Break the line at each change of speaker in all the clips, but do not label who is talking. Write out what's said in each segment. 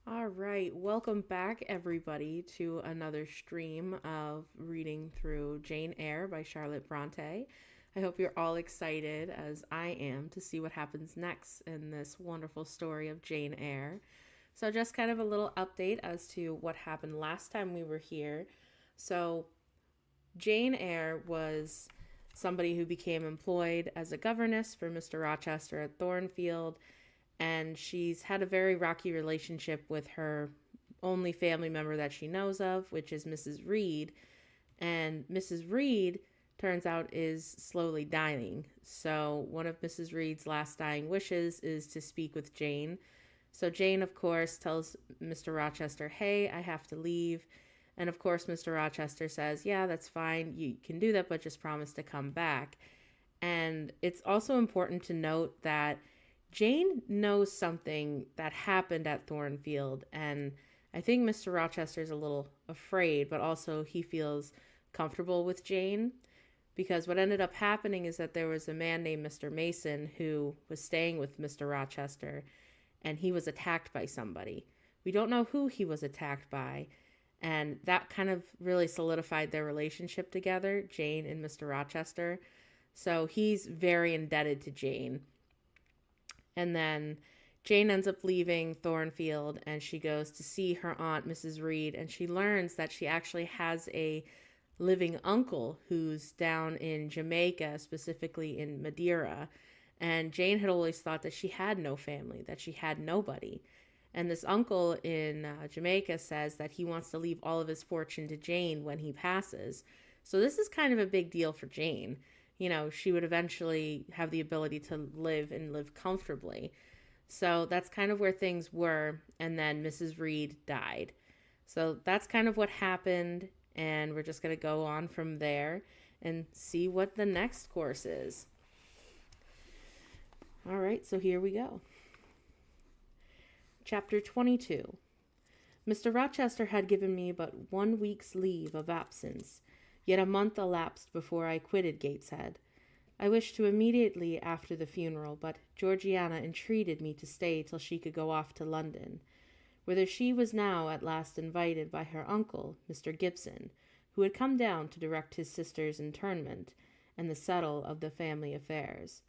All right, welcome back, everybody, to another stream of reading through Jane Eyre by Charlotte Bronte. I hope you're all excited, as I am, to see what happens next in this wonderful story of Jane Eyre. So, just kind of a little update as to what happened last time we were here. So, Jane Eyre was somebody who became employed as a governess for Mr. Rochester at Thornfield, and she's had a very rocky relationship with her only family member that she knows of, which is Mrs. Reed. And Mrs. Reed turns out is slowly dying. So one of Mrs. Reed's last dying wishes is to speak with Jane. So Jane, of course, tells Mr. Rochester, "Hey, I have to leave." And of course, Mr. Rochester says, "Yeah, that's fine. You can do that, but just promise to come back." And it's also important to note that Jane knows something that happened at Thornfield, and I think Mr. Rochester's a little afraid, but also he feels comfortable with Jane because what ended up happening is that there was a man named Mr. Mason who was staying with Mr. Rochester, and he was attacked by somebody. We don't know who he was attacked by, and that kind of really solidified their relationship together, Jane and Mr. Rochester. So he's very indebted to Jane. And then Jane ends up leaving Thornfield and she goes to see her aunt, Mrs. Reed, and she learns that she actually has a living uncle who's down in Jamaica, specifically in Madeira. And Jane had always thought that she had no family, that she had nobody. And this uncle in Jamaica says that he wants to leave all of his fortune to Jane when he passes. So this is kind of a big deal for Jane. You know, she would eventually have the ability to live and live comfortably. So that's kind of where things were. And then Mrs. Reed died. So that's kind of what happened. And we're just going to go on from there and see what the next course is. All right, so here we go. Chapter 22. Mr. Rochester had given me but 1 week's leave of absence, yet a month elapsed before I quitted Gateshead. I wished to immediately after the funeral, but Georgiana entreated me to stay till she could go off to London, whither she was now at last invited by her uncle, Mr. Gibson, who had come down to direct his sister's interment and the settle of the family affairs.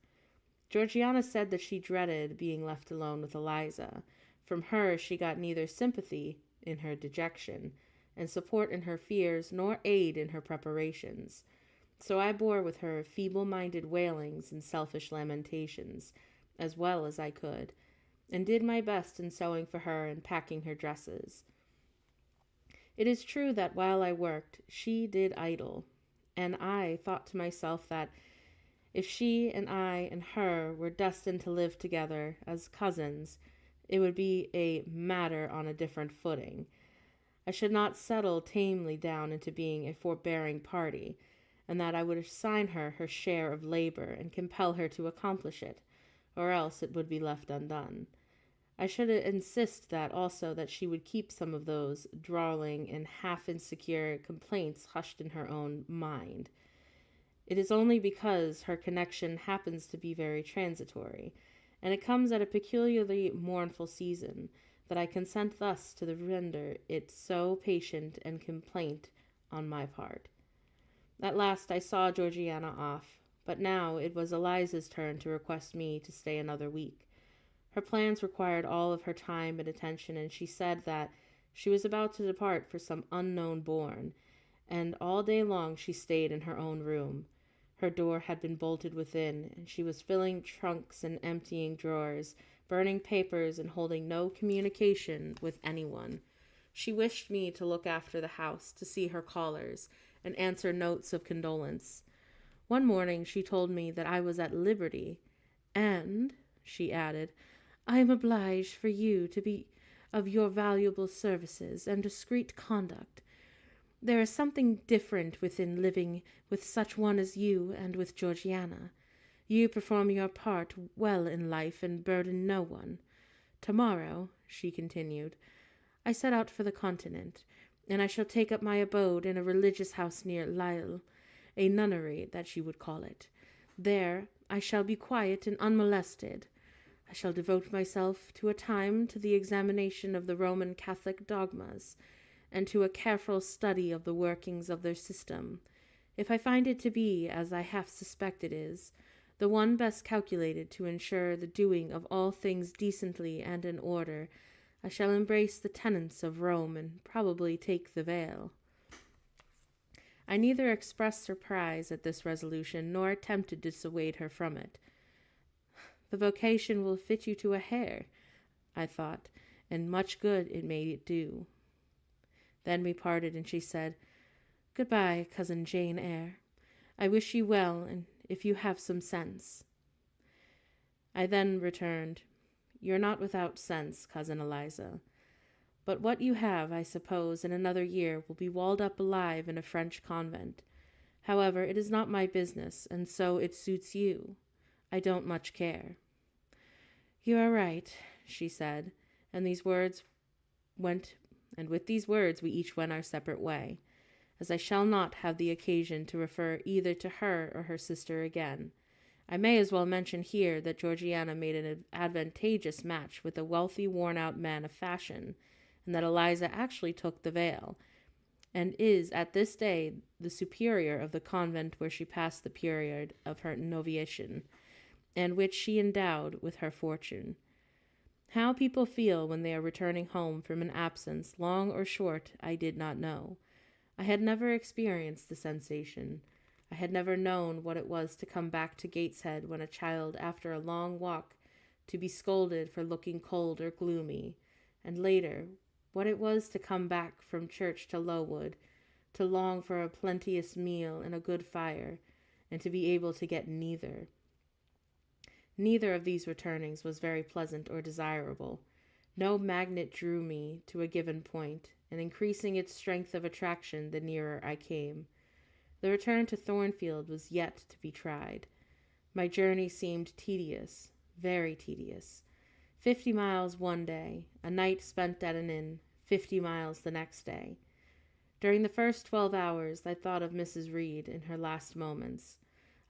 Georgiana said that she dreaded being left alone with Eliza. From her she got neither sympathy in her dejection, and support in her fears, nor aid in her preparations. So I bore with her feeble-minded wailings and selfish lamentations, as well as I could, and did my best in sewing for her and packing her dresses. It is true that while I worked, she did idle, and I thought to myself that if she and I and her were destined to live together as cousins, it would be a matter on a different footing. I should not settle tamely down into being a forbearing party, and that I would assign her her share of labor and compel her to accomplish it, or else it would be left undone. I should insist that also that she would keep some of those drawling and half insecure complaints hushed in her own mind. It is only because her connection happens to be very transitory, and it comes at a peculiarly mournful season, that I consent thus to render it so patient and complaint on my part. At last I saw Georgiana off, but now it was Eliza's turn to request me to stay another week. Her plans required all of her time and attention, and she said that she was about to depart for some unknown bourne, and all day long she stayed in her own room. Her door had been bolted within, and she was filling trunks and emptying drawers, burning papers, and holding no communication with anyone. She wished me to look after the house, to see her callers, and answer notes of condolence. One morning she told me that I was at liberty, and, she added, I am obliged for you to be of your valuable services and discreet conduct. There is something different within living with such one as you and with Georgiana. You perform your part well in life and burden no one. Tomorrow, she continued, I set out for the continent, and I shall take up my abode in a religious house near Lille, a nunnery that she would call it. There I shall be quiet and unmolested. I shall devote myself to a time to the examination of the Roman Catholic dogmas, and to a careful study of the workings of their system. If I find it to be, as I half suspect it is, the one best calculated to ensure the doing of all things decently and in order, I shall embrace the tenets of Rome and probably take the veil. I neither expressed surprise at this resolution nor attempted to dissuade her from it. The vocation will fit you to a hair, I thought, and much good it may it do. Then we parted, and she said, "Good-bye, Cousin Jane Eyre. I wish you well, and if you have some sense." I then returned, "You're not without sense, Cousin Eliza. But what you have, I suppose, in another year will be walled up alive in a French convent. However, it is not my business, and so it suits you. I don't much care." "You are right," she said, and with these words we each went our separate way, as I shall not have the occasion to refer either to her or her sister again. I may as well mention here that Georgiana made an advantageous match with a wealthy, worn-out man of fashion, and that Eliza actually took the veil, and is at this day the superior of the convent where she passed the period of her novitiation, and which she endowed with her fortune. How people feel when they are returning home from an absence, long or short, I did not know. I had never experienced the sensation. I had never known what it was to come back to Gateshead when a child after a long walk, to be scolded for looking cold or gloomy, and later, what it was to come back from church to Lowood, to long for a plenteous meal and a good fire, and to be able to get neither. Neither of these returnings was very pleasant or desirable. No magnet drew me to a given point, and increasing its strength of attraction the nearer I came. The return to Thornfield was yet to be tried. My journey seemed tedious, very tedious. 50 miles one day, a night spent at an inn, 50 miles the next day. During the first 12 hours, I thought of Mrs. Reed in her last moments.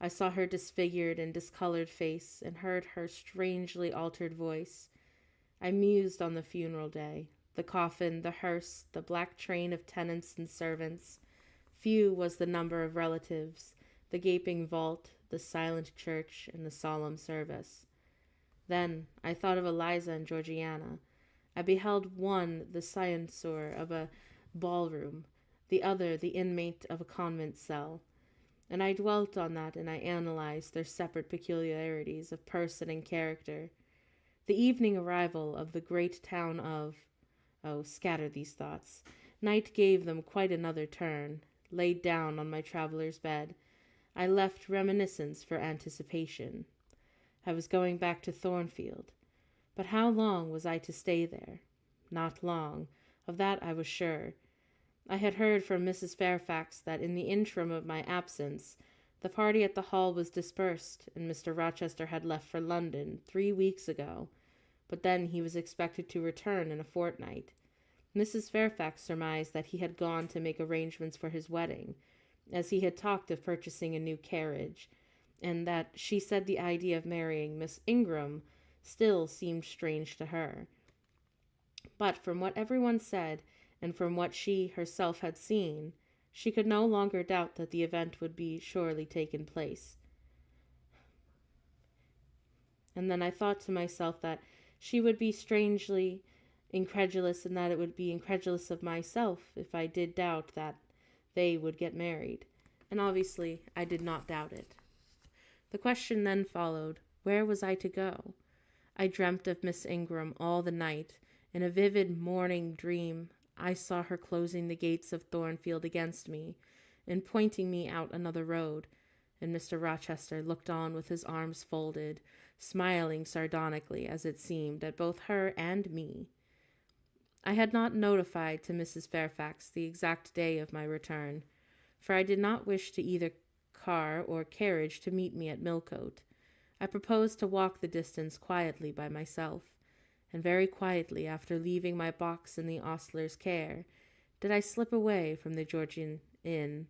I saw her disfigured and discolored face, and heard her strangely altered voice. I mused on the funeral day, the coffin, the hearse, the black train of tenants and servants. Few was the number of relatives, the gaping vault, the silent church, and the solemn service. Then I thought of Eliza and Georgiana. I beheld one the censor of a ballroom, the other the inmate of a convent cell. And I dwelt on that, and I analyzed their separate peculiarities of person and character. The evening arrival of the great town of— scatter these thoughts. Night gave them quite another turn. Laid down on my traveller's bed, I left reminiscence for anticipation. I was going back to Thornfield. But how long was I to stay there? Not long. Of that I was sure. I had heard from Mrs. Fairfax that in the interim of my absence, the party at the Hall was dispersed, and Mr. Rochester had left for London 3 weeks ago, but then he was expected to return in a fortnight. Mrs. Fairfax surmised that he had gone to make arrangements for his wedding, as he had talked of purchasing a new carriage, and that she said the idea of marrying Miss Ingram still seemed strange to her. But from what everyone said, and from what she herself had seen, she could no longer doubt that the event would be surely taken place. And then I thought to myself that she would be strangely incredulous, and that it would be incredulous of myself if I did doubt that they would get married. And obviously I did not doubt it. The question then followed, where was I to go? I dreamt of Miss Ingram all the night. In a vivid morning dream, I saw her closing the gates of Thornfield against me, and pointing me out another road, and Mr. Rochester looked on with his arms folded, smiling sardonically, as it seemed, at both her and me. I had not notified to Mrs. Fairfax the exact day of my return, for I did not wish to either car or carriage to meet me at Millcote. I proposed to walk the distance quietly by myself, and very quietly, after leaving my box in the ostler's care, did I slip away from the Georgian Inn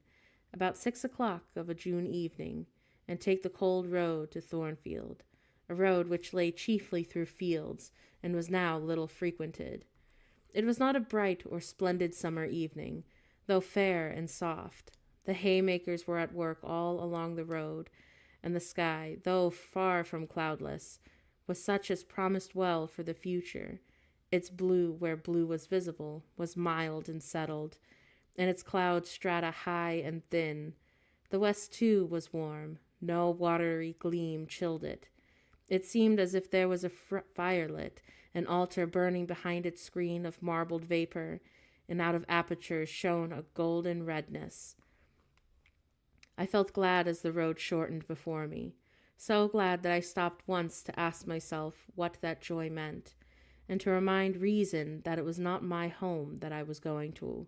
about 6 o'clock of a June evening, and take the cold road to Thornfield, a road which lay chiefly through fields, and was now little frequented. It was not a bright or splendid summer evening, though fair and soft. The haymakers were at work all along the road, and the sky, though far from cloudless, was such as promised well for the future. Its blue, where blue was visible, was mild and settled, and its cloud strata high and thin. The west, too, was warm. No watery gleam chilled it. It seemed as if there was a fire lit, an altar burning behind its screen of marbled vapor, and out of apertures shone a golden redness. I felt glad as the road shortened before me, so glad that I stopped once to ask myself what that joy meant, and to remind reason that it was not my home that I was going to,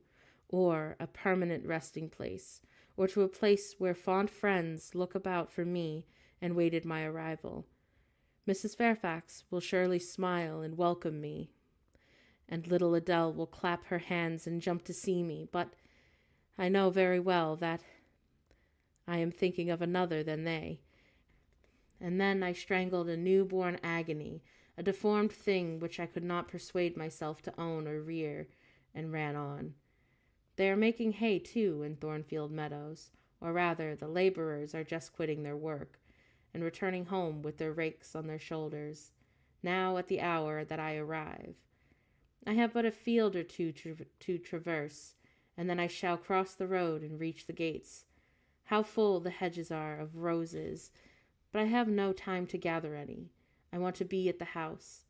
or a permanent resting place, or to a place where fond friends look about for me and waited my arrival. Mrs. Fairfax will surely smile and welcome me, and little Adele will clap her hands and jump to see me, but I know very well that I am thinking of another than they. And then I strangled a newborn agony, a deformed thing which I could not persuade myself to own or rear, and ran on. They are making hay, too, in Thornfield Meadows, or rather, the laborers are just quitting their work, and returning home with their rakes on their shoulders, now at the hour that I arrive. I have but a field or two to traverse, and then I shall cross the road and reach the gates. How full the hedges are of roses, but I have no time to gather any. I want to be at the house.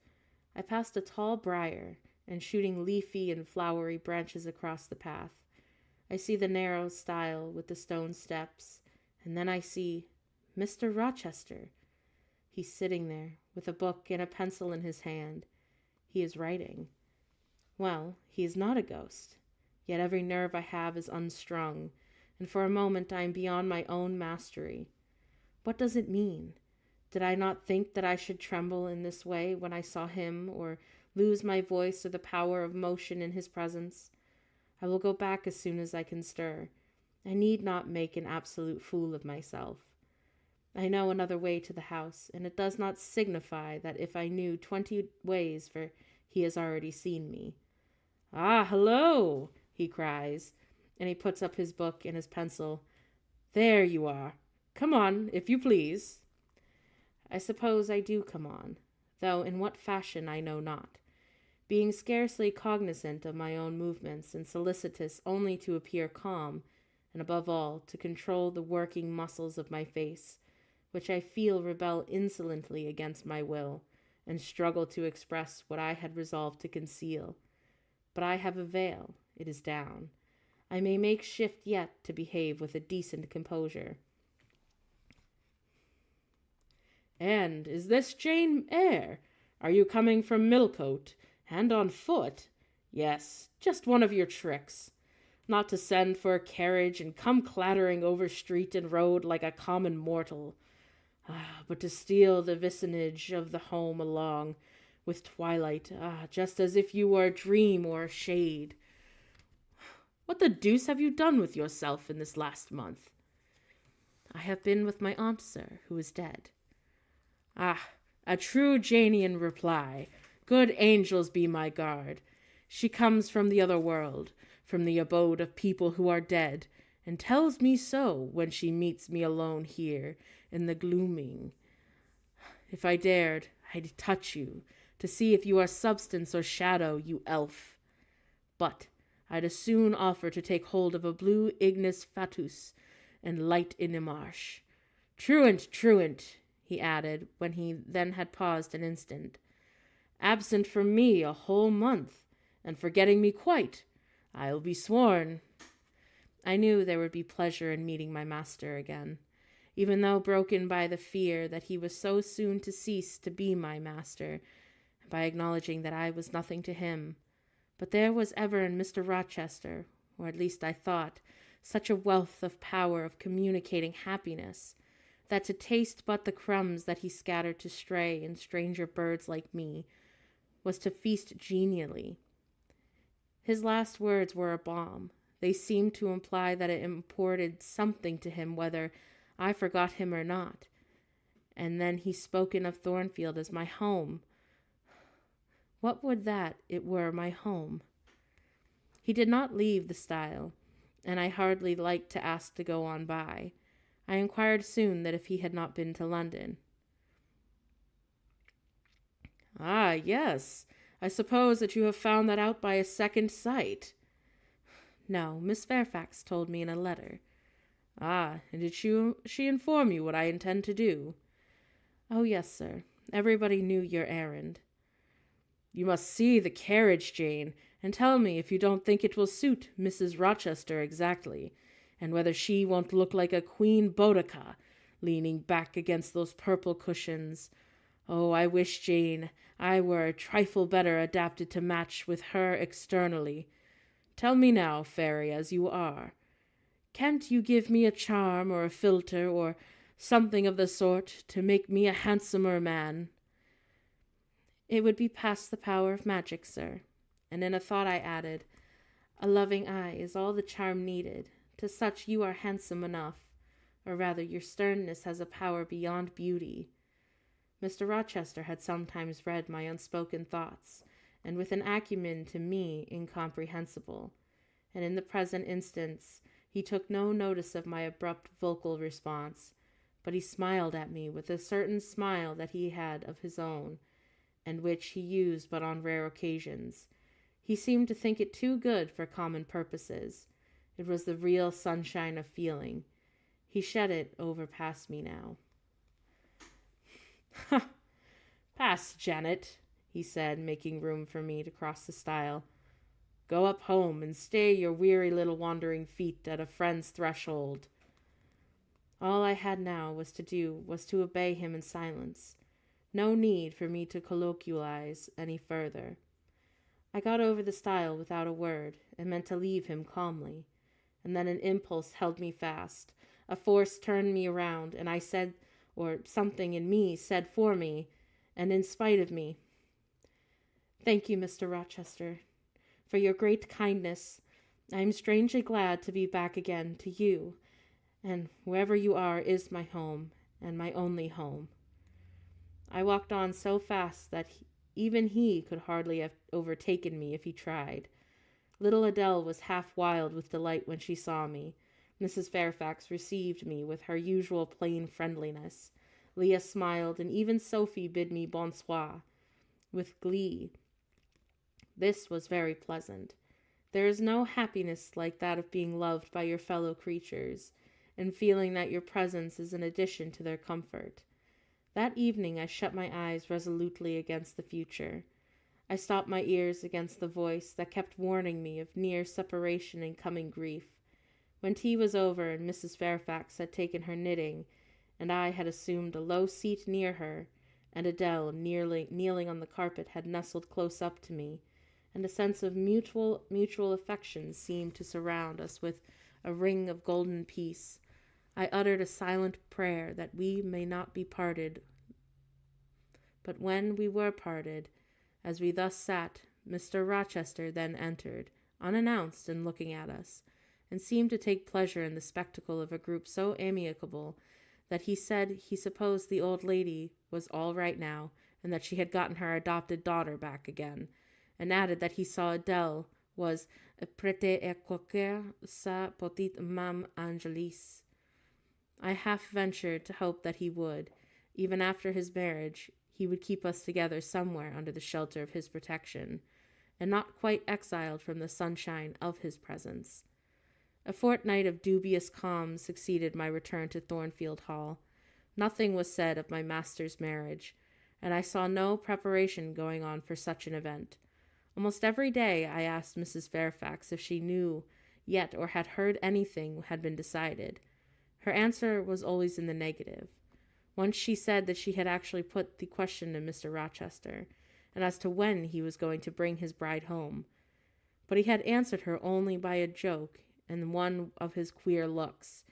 I passed a tall briar, and shooting leafy and flowery branches across the path. I see the narrow stile with the stone steps, and then I see Mr. Rochester. He's sitting there, with a book and a pencil in his hand. He is writing. Well, he is not a ghost, yet every nerve I have is unstrung, and for a moment I am beyond my own mastery. What does it mean? Did I not think that I should tremble in this way when I saw him, or lose my voice or the power of motion in his presence? I will go back as soon as I can stir. I need not make an absolute fool of myself. I know another way to the house, and it does not signify that if I knew 20 ways, for he has already seen me. "Ah, hello," he cries, and he puts up his book and his pencil. "There you are. Come on, if you please." I suppose I do come on, though in what fashion I know not, being scarcely cognizant of my own movements and solicitous only to appear calm, and above all to control the working muscles of my face, which I feel rebel insolently against my will, and struggle to express what I had resolved to conceal. But I have a veil, it is down. I may make shift yet to behave with a decent composure. "And is this Jane Eyre? Are you coming from Millcote, and on foot? Yes, just one of your tricks. Not to send for a carriage and come clattering over street and road like a common mortal, but to steal the vicinage of the home along with twilight, just as if you were a dream or a shade. What the deuce have you done with yourself in this last month?" "I have been with my aunt, sir, who is dead." "Ah, a true Janian reply. Good angels be my guard. She comes from the other world, from the abode of people who are dead, and tells me so when she meets me alone here in the gloaming. If I dared, I'd touch you, to see if you are substance or shadow, you elf. But I'd as soon offer to take hold of a blue ignis fatuus and light in a marsh. Truant, truant," he added, when he then had paused an instant. "Absent from me a whole month, and forgetting me quite, I'll be sworn." I knew there would be pleasure in meeting my master again, even though broken by the fear that he was so soon to cease to be my master, and by acknowledging that I was nothing to him. But there was ever in Mr. Rochester, or at least I thought, such a wealth of power of communicating happiness, that to taste but the crumbs that he scattered to stray and stranger birds like me was to feast genially. His last words were a balm. They seemed to imply that it imported something to him whether I forgot him or not, and then he spoken of Thornfield as my home. What would that it were my home? He did not leave the stile, and I hardly liked to ask to go on by. I inquired soon that if he had not been to London. Ah, yes. I suppose that you have found that out by a second sight. No, Miss Fairfax told me in a letter. Ah, and did she inform you what I intend to do? Oh, yes, sir. Everybody knew your errand. You must see the carriage, Jane, and tell me if you don't think it will suit Mrs. Rochester exactly, and whether she won't look like a Queen Boudica, leaning back against those purple cushions. Oh, I wish, Jane, I were a trifle better adapted to match with her externally. Tell me now, fairy as you are, can't you give me a charm or a philtre or something of the sort to make me a handsomer man? It would be past the power of magic, sir. And in a thought I added, a loving eye is all the charm needed. To such you are handsome enough, or rather your sternness has a power beyond beauty. Mr. Rochester had sometimes read my unspoken thoughts, and with an acumen to me incomprehensible, and in the present instance he took no notice of my abrupt vocal response, but he smiled at me with a certain smile that he had of his own, and which he used but on rare occasions. He seemed to think it too good for common purposes. It was the real sunshine of feeling. He shed it over past me now. "Ha! Pass, Janet," he said, making room for me to cross the stile. "Go up home and stay your weary little wandering feet at a friend's threshold." All I had now was to obey him in silence. No need for me to colloquialize any further. I got over the stile without a word, and meant to leave him calmly. And then an impulse held me fast. A force turned me around, and I said, or something in me said for me, and in spite of me, "Thank you, Mr. Rochester, for your great kindness. I am strangely glad to be back again to you, and wherever you are is my home, and my only home." I walked on so fast that even he could hardly have overtaken me if he tried. Little Adele was half wild with delight when she saw me. Mrs. Fairfax received me with her usual plain friendliness. Leah smiled, and even Sophie bid me bonsoir with glee. This was very pleasant. There is no happiness like that of being loved by your fellow creatures, and feeling that your presence is an addition to their comfort. That evening I shut my eyes resolutely against the future. I stopped my ears against the voice that kept warning me of near separation and coming grief. When tea was over and Mrs. Fairfax had taken her knitting, and I had assumed a low seat near her, and Adele, kneeling on the carpet, had nestled close up to me, and a sense of mutual affection seemed to surround us with a ring of golden peace, I uttered a silent prayer that we may not be parted. But when we were parted, as we thus sat, Mr. Rochester then entered, unannounced and looking at us, and seemed to take pleasure in the spectacle of a group so amicable that he said he supposed the old lady was all right now, and that she had gotten her adopted daughter back again, and added that he saw Adele was prête à accueillir sa petite Mame Angélisse. I half ventured to hope that he would, even after his marriage, he would keep us together somewhere under the shelter of his protection, and not quite exiled from the sunshine of his presence. A fortnight of dubious calm succeeded my return to Thornfield Hall. Nothing was said of my master's marriage, and I saw no preparation going on for such an event. Almost every day I asked Mrs. Fairfax if she knew yet or had heard anything had been decided. Her answer was always in the negative. Once she said that she had actually put the question to Mr. Rochester, and as to when he was going to bring his bride home. But he had answered her only by a joke and one of his queer looks,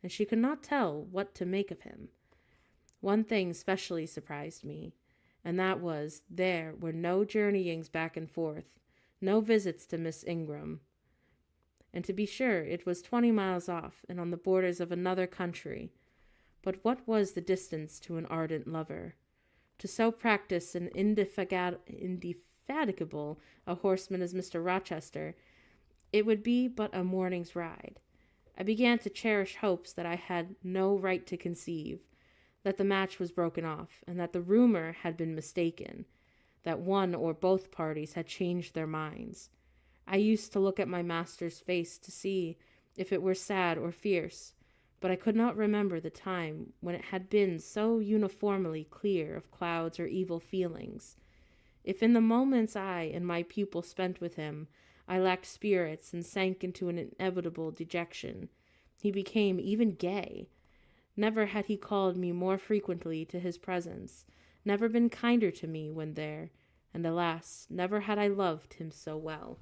and she could not tell what to make of him. One thing specially surprised me, and that was there were no journeyings back and forth, no visits to Miss Ingram. And to be sure, it was 20 miles off and on the borders of another country. But what was the distance to an ardent lover? To so practised and indefatigable a horseman as Mr. Rochester, it would be but a morning's ride. I began to cherish hopes that I had no right to conceive, that the match was broken off, and that the rumor had been mistaken, that one or both parties had changed their minds. I used to look at my master's face to see if it were sad or fierce, but I could not remember the time when it had been so uniformly clear of clouds or evil feelings. If in the moments I and my pupil spent with him, I lacked spirits and sank into an inevitable dejection, he became even gay. Never had he called me more frequently to his presence, never been kinder to me when there, and alas, never had I loved him so well.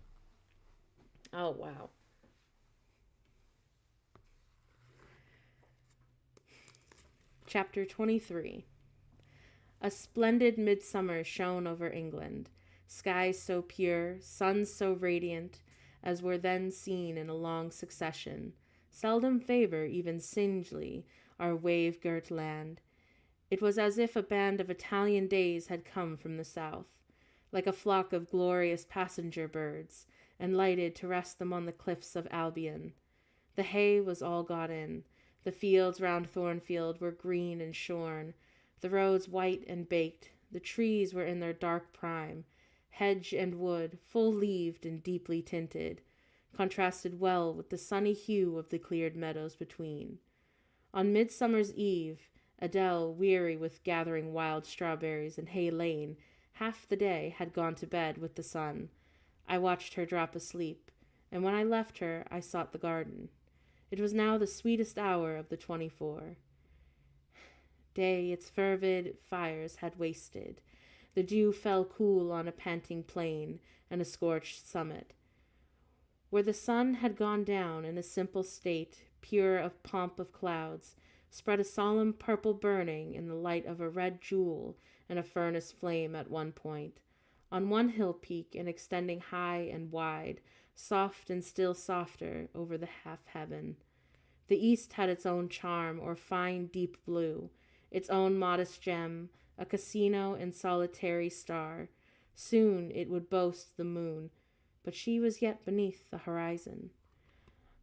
Oh, wow. Chapter 23. A splendid midsummer shone over England, skies so pure, suns so radiant, as were then seen in a long succession, seldom favor even singly our wave-girt land. It was as if a band of Italian days had come from the south, like a flock of glorious passenger birds, and lighted to rest them on the cliffs of Albion. The hay was all got in. The fields round Thornfield were green and shorn, the roads white and baked, the trees were in their dark prime, hedge and wood, full-leaved and deeply tinted, contrasted well with the sunny hue of the cleared meadows between. On Midsummer's Eve, Adele, weary with gathering wild strawberries in Hay Lane, half the day had gone to bed with the sun. I watched her drop asleep, and when I left her, I sought the garden. It was now the sweetest hour of the 24. Day its fervid fires had wasted. The dew fell cool on a panting plain and a scorched summit. Where the sun had gone down in a simple state, pure of pomp of clouds, spread a solemn purple burning in the light of a red jewel and a furnace flame at one point. On one hill peak and extending high and wide, soft and still softer over the half-heaven. The east had its own charm, or fine deep blue, its own modest gem, a casino and solitary star. Soon it would boast the moon, but she was yet beneath the horizon.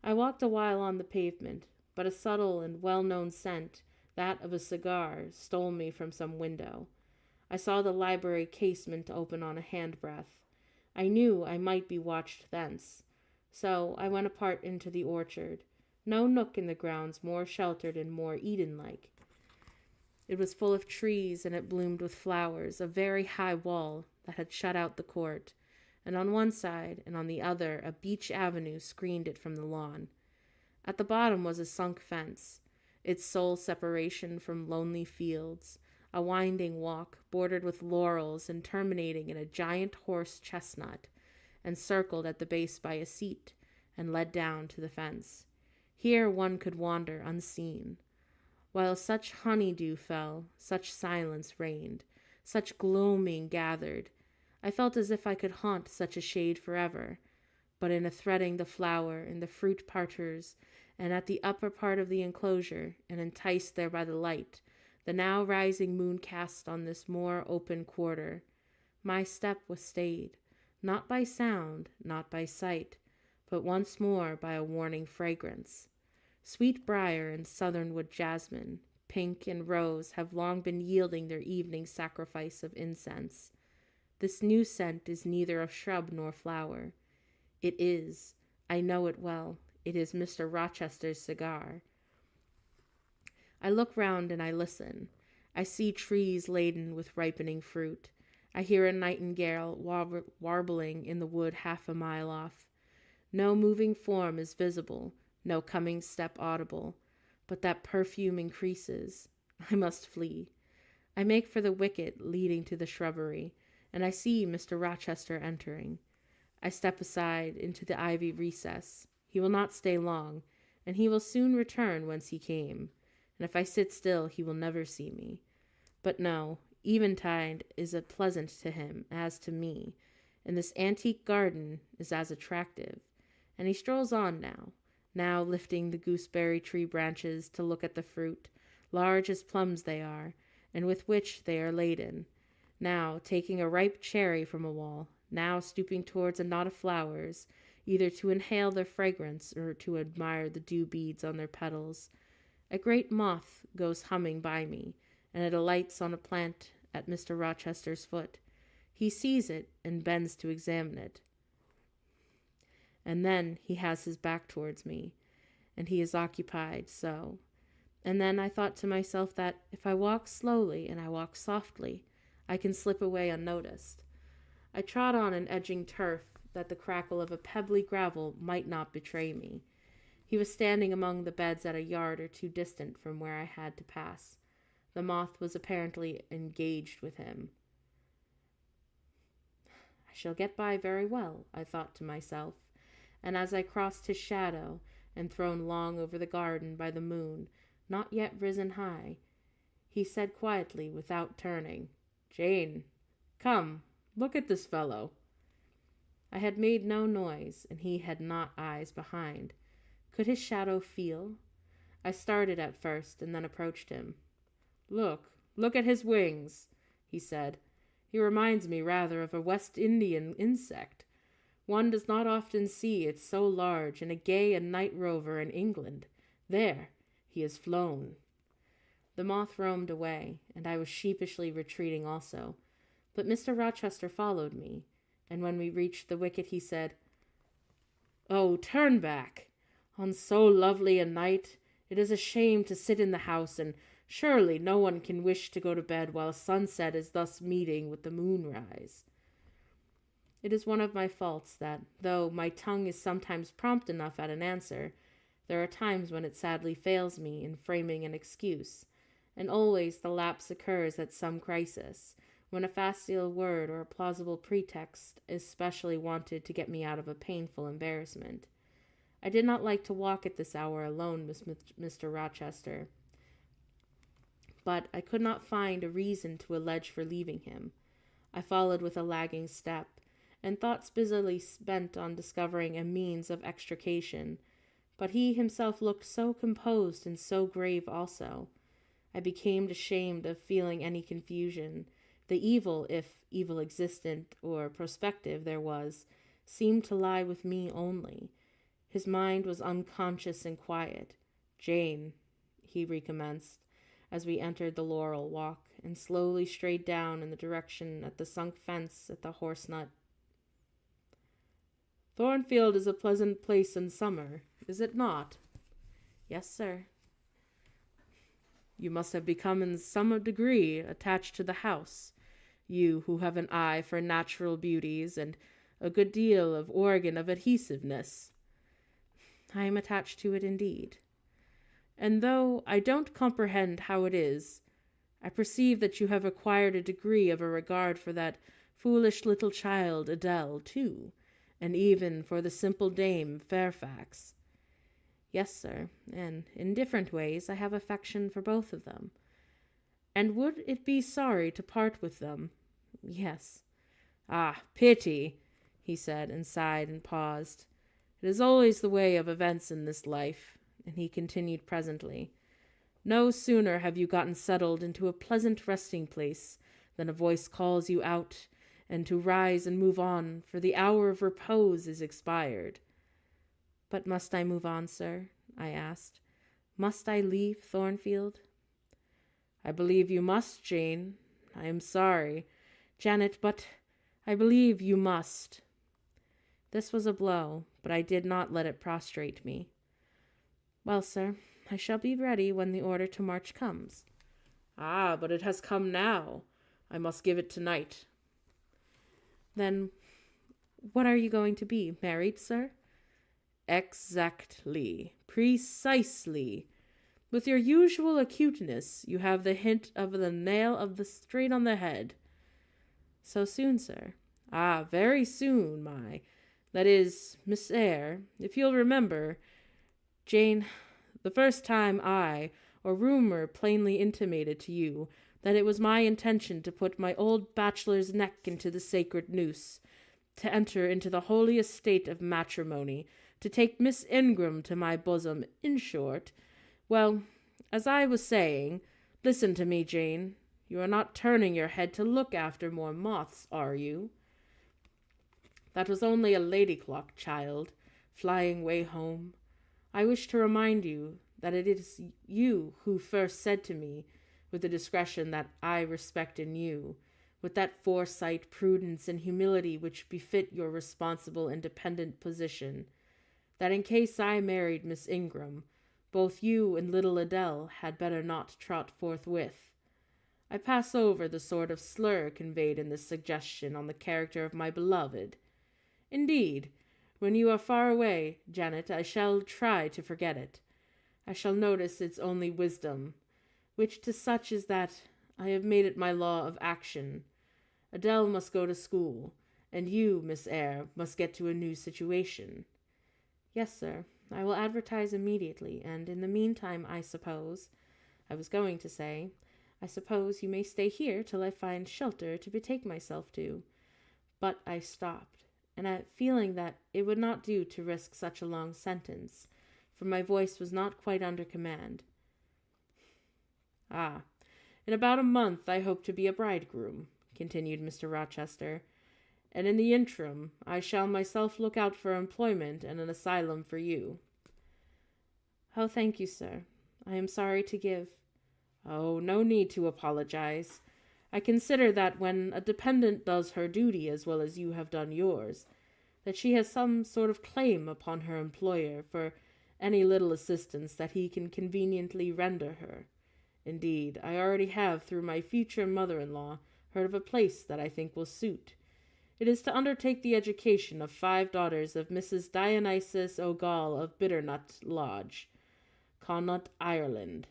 I walked a while on the pavement, but a subtle and well-known scent, that of a cigar, stole me from some window. I saw the library casement open on a handbreadth. I knew I might be watched thence. So I went apart into the orchard. No nook in the grounds more sheltered and more Eden-like. It was full of trees, and it bloomed with flowers, a very high wall that had shut out the court, and on one side and on the other a beech avenue screened it from the lawn. At the bottom was a sunk fence, its sole separation from lonely fields, a winding walk bordered with laurels and terminating in a giant horse chestnut, and circled at the base by a seat, and led down to the fence. Here one could wander unseen. While such honeydew fell, such silence reigned, such gloaming gathered, I felt as if I could haunt such a shade forever. But in a threading the flower in the fruit parterres, and at the upper part of the enclosure, and enticed there by the light, the now rising moon cast on this more open quarter, my step was stayed, not by sound, not by sight, but once more by a warning fragrance. Sweet briar and southernwood jasmine, pink and rose have long been yielding their evening sacrifice of incense. This new scent is neither of shrub nor flower. It is, I know it well, it is Mr. Rochester's cigar. I look round and I listen. I see trees laden with ripening fruit. I hear a nightingale warbling in the wood half a mile off. No moving form is visible, no coming step audible, but that perfume increases. I must flee. I make for the wicket leading to the shrubbery, and I see Mr. Rochester entering. I step aside into the ivy recess. He will not stay long, and he will soon return whence he came, and if I sit still he will never see me. But no, eventide is as pleasant to him as to me, and this antique garden is as attractive, and he strolls on now lifting the gooseberry tree branches to look at the fruit, large as plums they are, and with which they are laden, now taking a ripe cherry from a wall, now stooping towards a knot of flowers, either to inhale their fragrance or to admire the dew beads on their petals. A great moth goes humming by me, and it alights on a plant at Mr. Rochester's foot. He sees it and bends to examine it. And then he has his back towards me, and he is occupied so. And then I thought to myself that if I walk slowly and I walk softly, I can slip away unnoticed. I trod on an edging turf that the crackle of a pebbly gravel might not betray me. He was standing among the beds at a yard or two distant from where I had to pass. The moth was apparently engaged with him. I shall get by very well, I thought to myself, and as I crossed his shadow and thrown long over the garden by the moon, not yet risen high, he said quietly, without turning, "Jane, come, look at this fellow." I had made no noise, and he had not eyes behind. Could his shadow feel? I started at first, and then approached him. Look at his wings," he said. "He reminds me rather of a West Indian insect. One does not often see it so large and a gay a night rover in England. There, he has flown." The moth roamed away, and I was sheepishly retreating also. But Mr. Rochester followed me, and when we reached the wicket he said, "Oh, turn back. On so lovely a night, it is a shame to sit in the house, and surely no one can wish to go to bed while sunset is thus meeting with the moonrise." It is one of my faults that, though my tongue is sometimes prompt enough at an answer, there are times when it sadly fails me in framing an excuse, and always the lapse occurs at some crisis, when a facile word or a plausible pretext is specially wanted to get me out of a painful embarrassment. I did not like to walk at this hour alone with Mr. Rochester, but I could not find a reason to allege for leaving him. I followed with a lagging step, and thoughts busily spent on discovering a means of extrication, but he himself looked so composed and so grave also. I became ashamed of feeling any confusion. The evil, if evil existent or prospective there was, seemed to lie with me only. His mind was unconscious and quiet. "Jane," he recommenced, as we entered the laurel walk and slowly strayed down in the direction at the sunk fence at the horse-nut. "Thornfield is a pleasant place in summer, is it not?" "Yes, sir." "You must have become in some degree attached to the house, you who have an eye for natural beauties and a good deal of organ of adhesiveness." "I am attached to it indeed." "And though I don't comprehend how it is, I perceive that you have acquired a degree of a regard for that foolish little child Adele, too, and even for the simple dame Fairfax." "Yes, sir, and in different ways I have affection for both of them." "And would it be sorry to part with them?" "Yes." "Ah, pity," he said, and sighed and paused. "It is always the way of events in this life," and he continued presently. "No sooner have you gotten settled into a pleasant resting place than a voice calls you out, and to rise and move on, for the hour of repose is expired." "But must I move on, sir?" I asked. "Must I leave Thornfield?" "I believe you must, Jane. I am sorry, Janet, but I believe you must." This was a blow, but I did not let it prostrate me. "Well, sir, I shall be ready when the order to march comes." "Ah, but it has come now. I must give it tonight." "Then what are you going to be, married, sir?" "Exactly, precisely. With your usual acuteness, you have the hint of the nail of the straight on the head." "So soon, sir?" "Ah, very soon, that is, Miss Eyre, if you'll remember, Jane, the first time or rumor plainly intimated to you that it was my intention to put my old bachelor's neck into the sacred noose, to enter into the holy estate of matrimony, to take Miss Ingram to my bosom, in short, well, As I was saying, listen to me, Jane. You are not turning your head to look after more moths, are you? That was only a lady clock, child, flying way home. I wish to remind you that it is you who first said to me, with the discretion that I respect in you, with that foresight, prudence, and humility which befit your responsible, independent position, that in case I married Miss Ingram, both you and little Adele had better not trot forthwith. I pass over the sort of slur conveyed in this suggestion on the character of my beloved. Indeed, when you are far away, Janet, I shall try to forget it. I shall notice its only wisdom, which to such is that I have made it my law of action. Adele must go to school, and you, Miss Eyre, must get to a new situation. Yes, sir, I will advertise immediately, and in the meantime, I suppose you may stay here till I find shelter to betake myself to. But I stopped, and feeling that it would not do to risk such a long sentence, for my voice was not quite under command. Ah, in about a month I hope to be a bridegroom, continued Mr. Rochester, and in the interim I shall myself look out for employment and an asylum for you. Oh, thank you, sir. I am sorry to give. Oh, no need to apologize. I consider that when a dependent does her duty as well as you have done yours, that she has some sort of claim upon her employer for any little assistance that he can conveniently render her. Indeed, I already have, through my future mother-in-law, heard of a place that I think will suit. It is to undertake the education of 5 daughters of Mrs. Dionysius O'Gall of Bitternut Lodge, Connaught, Ireland.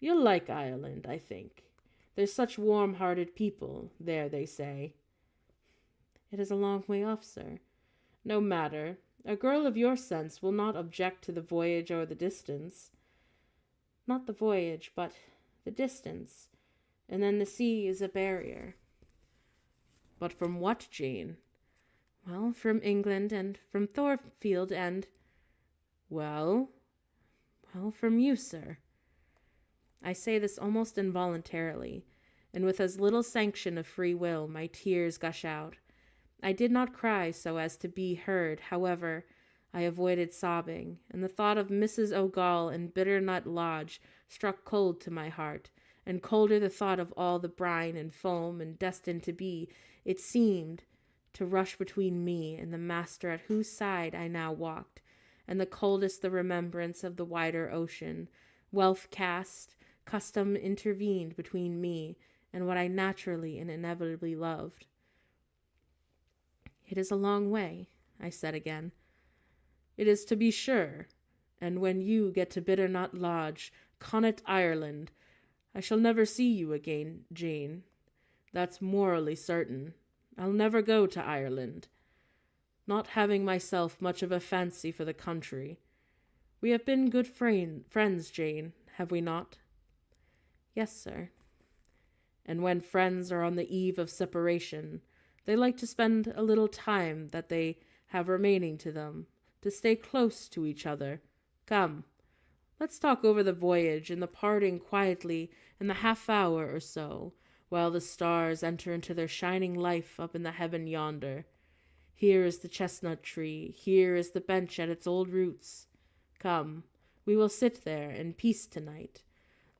You'll like Ireland, I think. There's such warm-hearted people there, they say. It is a long way off, sir. No matter. A girl of your sense will not object to the voyage or the distance. Not the voyage, but the distance. And then the sea is a barrier. But from what, Jane? Well, from England and from Thornfield and... Well, from you, sir. I say this almost involuntarily, and with as little sanction of free will, my tears gush out. I did not cry so as to be heard, however. I avoided sobbing, and the thought of Mrs. O'Gall and Bitternut Lodge struck cold to my heart, and colder the thought of all the brine and foam and destined to be, it seemed, to rush between me and the master at whose side I now walked, and the coldest the remembrance of the wider ocean. Wealth cast, custom intervened between me and what I naturally and inevitably loved. It is a long way, I said again. It is, to be sure, and when you get to Bitternut Lodge, Connaught, Ireland, I shall never see you again, Jane. That's morally certain. I'll never go to Ireland, not having myself much of a fancy for the country. We have been good friends, Jane, have we not? Yes, sir. And when friends are on the eve of separation, they like to spend a little time that they have remaining to them, to stay close to each other. Come, let's talk over the voyage and the parting quietly in the half-hour or so, while the stars enter into their shining life up in the heaven yonder. Here is the chestnut tree, here is the bench at its old roots. Come, we will sit there in peace tonight,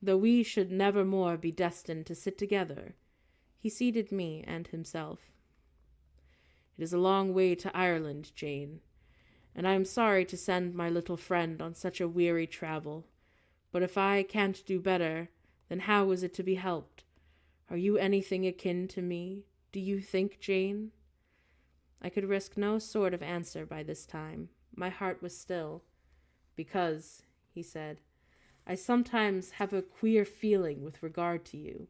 though we should never more be destined to sit together. He seated me and himself. It is a long way to Ireland, Jane, and I am sorry to send my little friend on such a weary travel. But if I can't do better, then how is it to be helped? Are you anything akin to me, do you think, Jane? I could risk no sort of answer by this time. My heart was still. Because, he said, I sometimes have a queer feeling with regard to you,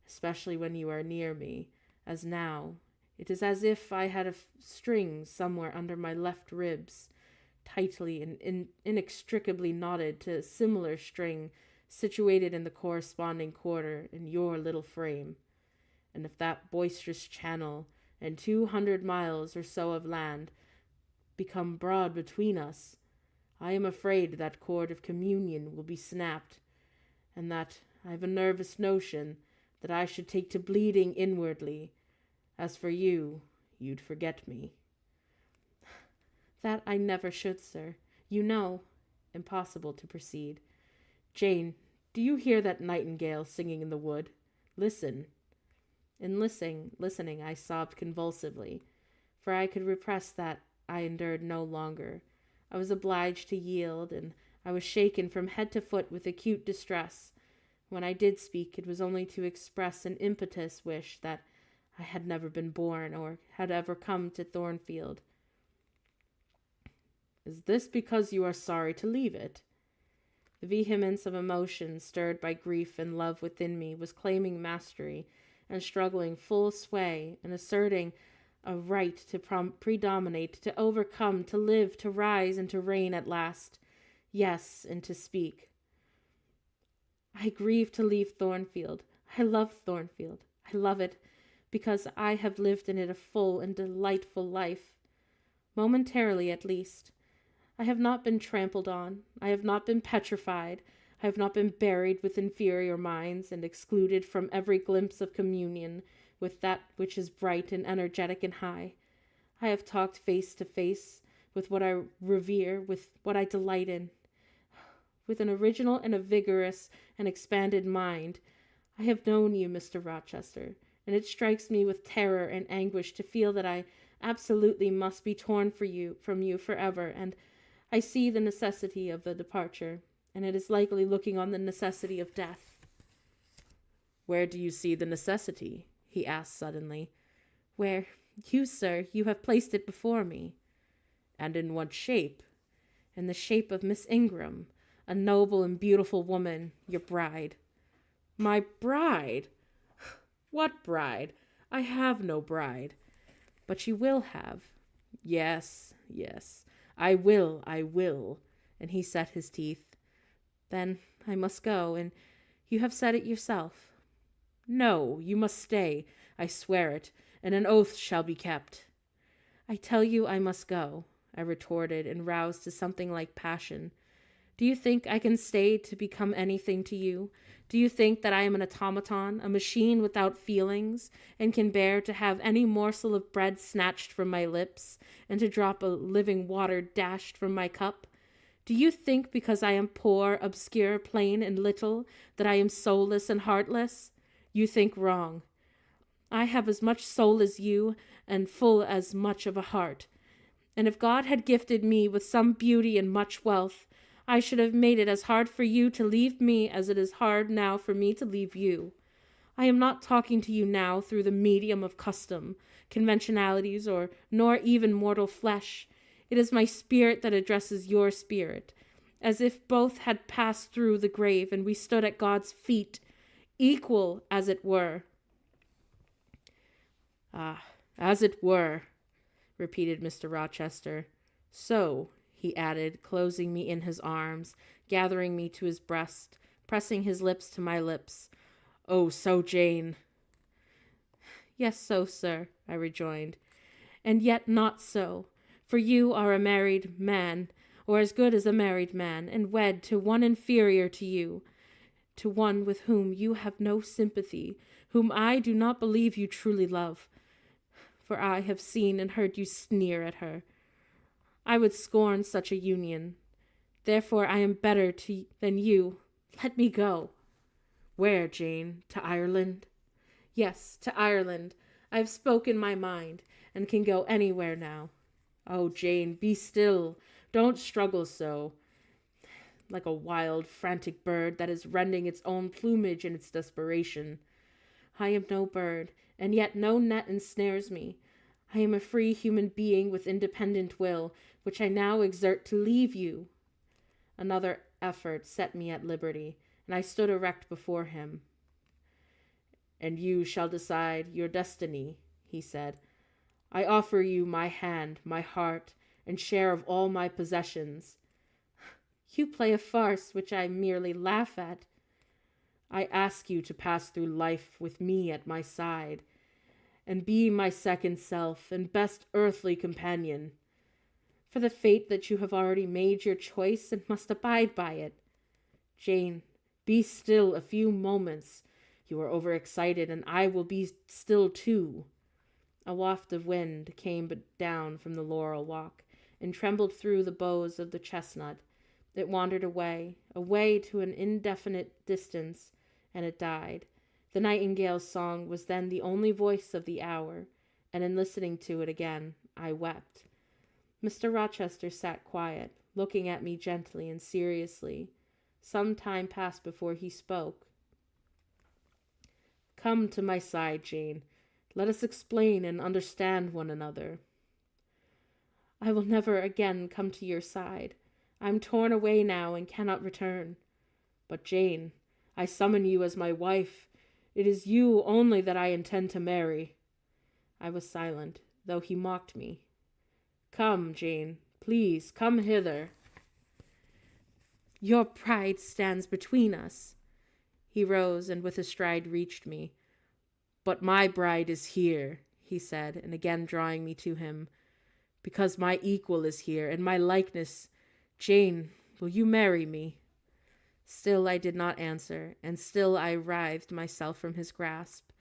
especially when you are near me, as now. It is as if I had a string somewhere under my left ribs, tightly and inextricably knotted to a similar string situated in the corresponding quarter in your little frame. And if that boisterous channel and 200 miles or so of land become broad between us, I am afraid that cord of communion will be snapped, and that I've a nervous notion that I should take to bleeding inwardly. As for you, you'd forget me. That I never should, sir. You know. Impossible to proceed. Jane, do you hear that nightingale singing in the wood? Listen. In listening, I sobbed convulsively, for I could repress that I endured no longer. I was obliged to yield, and I was shaken from head to foot with acute distress. When I did speak, it was only to express an impetuous wish that I had never been born or had ever come to Thornfield. Is this because you are sorry to leave it? The vehemence of emotion stirred by grief and love within me was claiming mastery and struggling full sway and asserting a right to predominate, to overcome, to live, to rise, and to reign at last. Yes, and to speak. I grieve to leave Thornfield. I love Thornfield. I love it because I have lived in it a full and delightful life. Momentarily, at least. I have not been trampled on. I have not been petrified. I have not been buried with inferior minds and excluded from every glimpse of communion with that which is bright and energetic and high. I have talked face to face with what I revere, with what I delight in. With an original and a vigorous and expanded mind, I have known you, Mr. Rochester, and it strikes me with terror and anguish to feel that I absolutely must be torn from you forever, and I see the necessity of the departure, and it is likely looking on the necessity of death. Where do you see the necessity? He asked suddenly. Where, you, sir, you have placed it before me. And in what shape? In the shape of Miss Ingram, a noble and beautiful woman, your bride. My bride? What bride? I have no bride. But you will have. Yes. I will. And he set his teeth. Then I must go, and you have said it yourself. No, you must stay. I swear it, and an oath shall be kept. I tell you I must go, I retorted, and roused to something like passion. Do you think I can stay to become anything to you? Do you think that I am an automaton, a machine without feelings, and can bear to have any morsel of bread snatched from my lips, and to drop of living water dashed from my cup? Do you think because I am poor, obscure, plain, and little, that I am soulless and heartless? You think wrong. I have as much soul as you, and full as much of a heart. And if God had gifted me with some beauty and much wealth, I should have made it as hard for you to leave me as it is hard now for me to leave you. I am not talking to you now through the medium of custom, conventionalities, nor even mortal flesh. It is my spirit that addresses your spirit, as if both had passed through the grave and we stood at God's feet, equal as it were. Ah, as it were, repeated Mr. Rochester. So, he added, closing me in his arms, gathering me to his breast, pressing his lips to my lips. Oh, so, Jane. Yes, so, sir, I rejoined, and yet not so, for you are a married man, or as good as a married man, and wed to one inferior to you, to one with whom you have no sympathy, whom I do not believe you truly love, for I have seen and heard you sneer at her. I would scorn such a union. Therefore I am better than you. Let me go. Where, Jane? To Ireland? Yes, to Ireland. I have spoken my mind, and can go anywhere now. Oh, Jane, be still. Don't struggle so, like a wild, frantic bird that is rending its own plumage in its desperation. I am no bird, and yet no net ensnares me. I am a free human being with independent will, which I now exert to leave you. Another effort set me at liberty, and I stood erect before him. And you shall decide your destiny, he said. I offer you my hand, my heart, and share of all my possessions. You play a farce which I merely laugh at. I ask you to pass through life with me at my side, and be my second self and best earthly companion. For the fate that you have already made your choice and must abide by it. Jane, Be still a few moments. You are overexcited, and I will be still too." A waft of wind came down from the laurel walk, and trembled through the boughs of the chestnut. It wandered away to an indefinite distance, and it died. The nightingale's song was then the only voice of the hour, and in listening to it again, I wept. Mr. Rochester sat quiet, looking at me gently and seriously. Some time passed before he spoke. "Come to my side, Jane. Let us explain and understand one another." "I will never again come to your side. I am torn away now and cannot return." "But, Jane, I summon you as my wife. It is you only that I intend to marry." I was silent, though he mocked me. "Come, Jane, please, come hither." "Your pride stands between us." He rose and with a stride reached me. "But my bride is here," he said, and again drawing me to him, "because my equal is here, and my likeness. Jane, will you marry me?" Still I did not answer, and still I writhed myself from his grasp,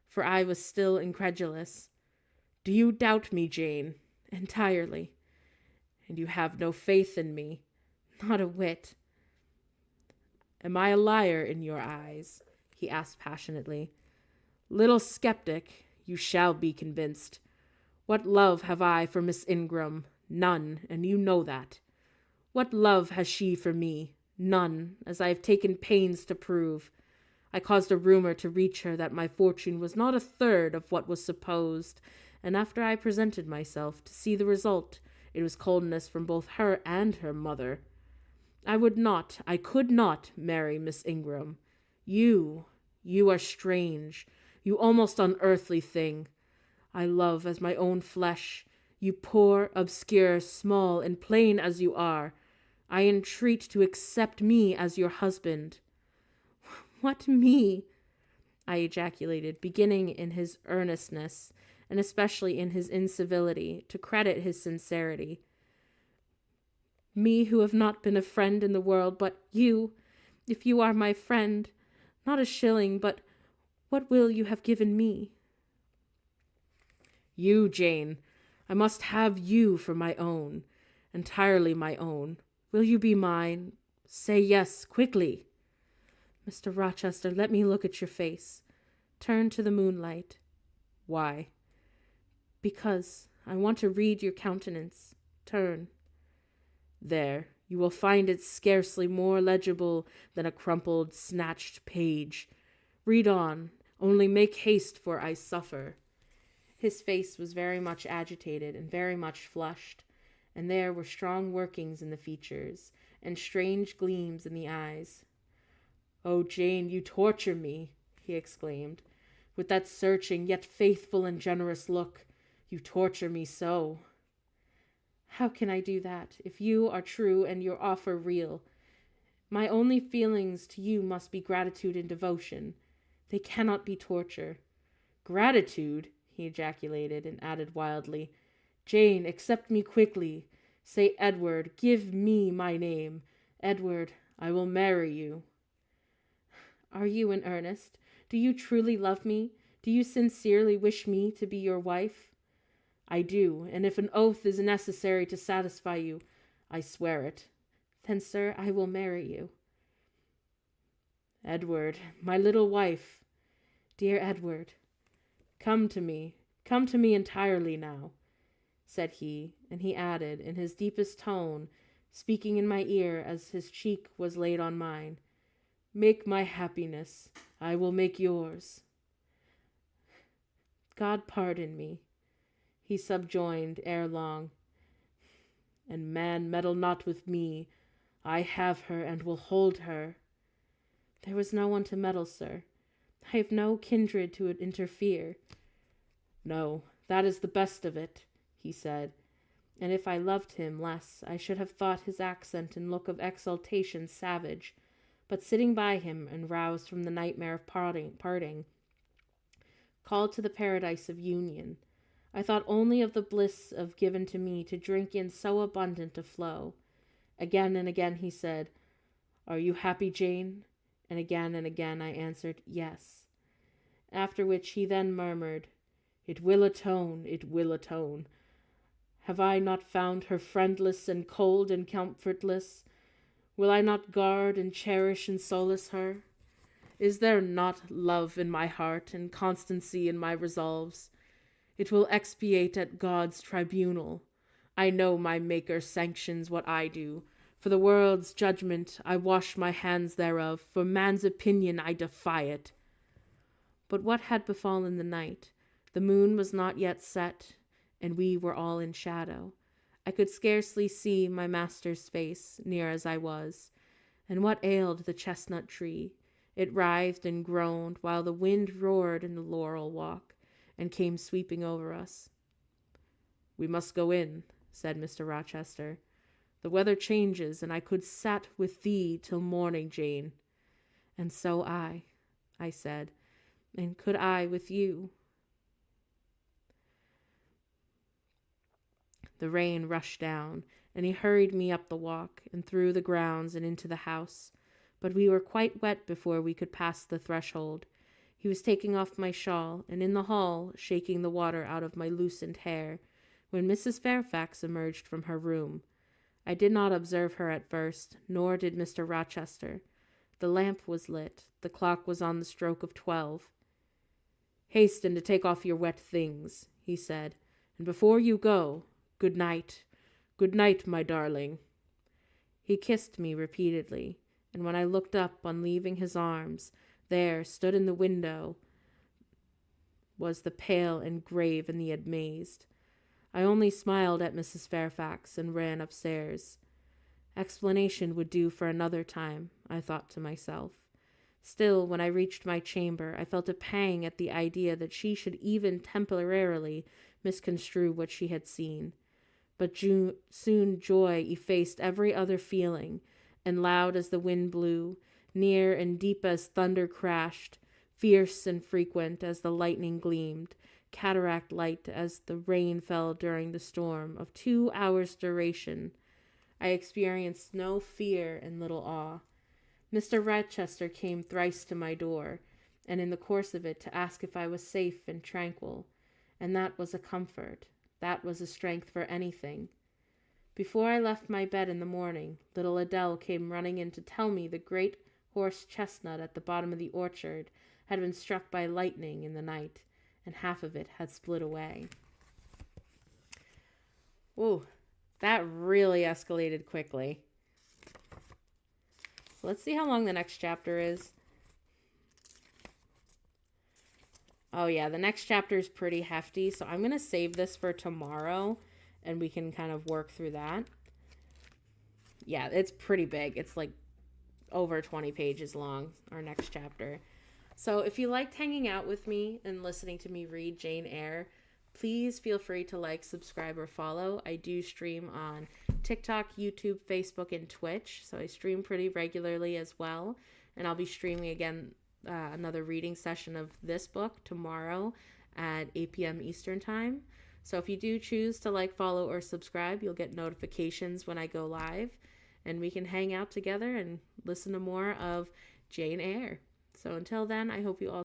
for I was still incredulous. "Do you doubt me, Jane?" "Entirely." "And you have no faith in me?" "Not a whit." "Am I a liar in your eyes?" he asked passionately. "Little skeptic, you shall be convinced. What love have I for Miss Ingram? None, and you know that. What love has she for me? None, as I have taken pains to prove. I caused a rumor to reach her that my fortune was not a third of what was supposed, and after I presented myself to see the result, it was coldness from both her and her mother. I could not marry Miss Ingram. You are strange, you almost unearthly thing. I love as my own flesh, you poor, obscure, small, and plain as you are. I entreat to accept me as your husband." "What me?" I ejaculated, beginning in his earnestness, and especially in his incivility, to credit his sincerity. "Me who have not been a friend in the world, but you, if you are my friend, not a shilling, but what will you have given me?" "You, Jane, I must have you for my own, entirely my own. Will you be mine? Say yes, quickly." "Mr. Rochester, let me look at your face. Turn to the moonlight." "Why?" "Because I want to read your countenance. Turn." "There, you will find it scarcely more legible than a crumpled, snatched page. Read on, only make haste, for I suffer." His face was very much agitated and very much flushed, and there were strong workings in the features, and strange gleams in the eyes. "Oh, Jane, you torture me," he exclaimed, "with that searching yet faithful and generous look. You torture me so." "How can I do that, if you are true and your offer real? My only feelings to you must be gratitude and devotion. They cannot be torture." "Gratitude?" he ejaculated, and added wildly, "Jane, accept me quickly. Say, Edward, give me my name. Edward, I will marry you." "Are you in earnest? Do you truly love me? Do you sincerely wish me to be your wife?" "I do, and if an oath is necessary to satisfy you, I swear it." "Then, sir, I will marry you." "Edward, my little wife." "Dear Edward." Come to me entirely now," said he, and he added, in his deepest tone, speaking in my ear as his cheek was laid on mine, "Make my happiness, I will make yours." "God pardon me," he subjoined ere long. "And man, meddle not with me. I have her and will hold her." "There was no one to meddle, sir. I have no kindred to interfere." "No, that is the best of it," he said, and if I loved him less, I should have thought his accent and look of exultation savage. But sitting by him, and roused from the nightmare of parting, called to the paradise of union, I thought only of the bliss of given to me to drink in so abundant a flow. Again and again he said, "Are you happy, Jane?" and again I answered yes. After which he then murmured, "It will atone, it will atone. Have I not found her friendless and cold and comfortless? Will I not guard and cherish and solace her? Is there not love in my heart and constancy in my resolves? It will expiate at God's tribunal. I know my Maker sanctions what I do. For the world's judgment I wash my hands thereof. For man's opinion I defy it." But what had befallen the night? The moon was not yet set, and we were all in shadow. I could scarcely see my master's face, near as I was. And what ailed the chestnut tree? It writhed and groaned, while the wind roared in the laurel walk, and came sweeping over us. "We must go in," said Mr. Rochester. "The weather changes, and I could sat with thee till morning, Jane." "And so I said, "and could I with you." The rain rushed down, and he hurried me up the walk, and through the grounds, and into the house. But we were quite wet before we could pass the threshold. He was taking off my shawl, and in the hall, shaking the water out of my loosened hair, when Mrs. Fairfax emerged from her room. I did not observe her at first, nor did Mr. Rochester. The lamp was lit. The clock was on the stroke of 12. "Hasten to take off your wet things," he said, "and before you go, good night. Good night, my darling." He kissed me repeatedly, and when I looked up on leaving his arms, there stood in the window was the pale and grave and the amazed. I only smiled at Mrs. Fairfax and ran upstairs. Explanation would do for another time, I thought to myself. Still, when I reached my chamber, I felt a pang at the idea that she should even temporarily misconstrue what she had seen. But soon joy effaced every other feeling, and loud as the wind blew, near and deep as thunder crashed, fierce and frequent as the lightning gleamed, cataract-like as the rain fell during the storm of 2 hours' duration, I experienced no fear and little awe. Mr. Rochester came thrice to my door, and in the course of it to ask if I was safe and tranquil, and that was a comfort. That was a strength for anything. Before I left my bed in the morning, little Adele came running in to tell me the great horse chestnut at the bottom of the orchard had been struck by lightning in the night, and half of it had split away. Ooh, that really escalated quickly. So let's see how long the next chapter is. Oh yeah, the next chapter is pretty hefty, so I'm going to save this for tomorrow, and we can kind of work through that. Yeah, it's pretty big. It's like over 20 pages long, our next chapter. So if you liked hanging out with me and listening to me read Jane Eyre, please feel free to like, subscribe, or follow. I do stream on TikTok, YouTube, Facebook, and Twitch, so I stream pretty regularly as well. And I'll be streaming again another reading session of this book tomorrow at 8 p.m. Eastern Time. So if you do choose to like, follow, or subscribe, you'll get notifications when I go live, and we can hang out together and listen to more of Jane Eyre. So until then, I hope you all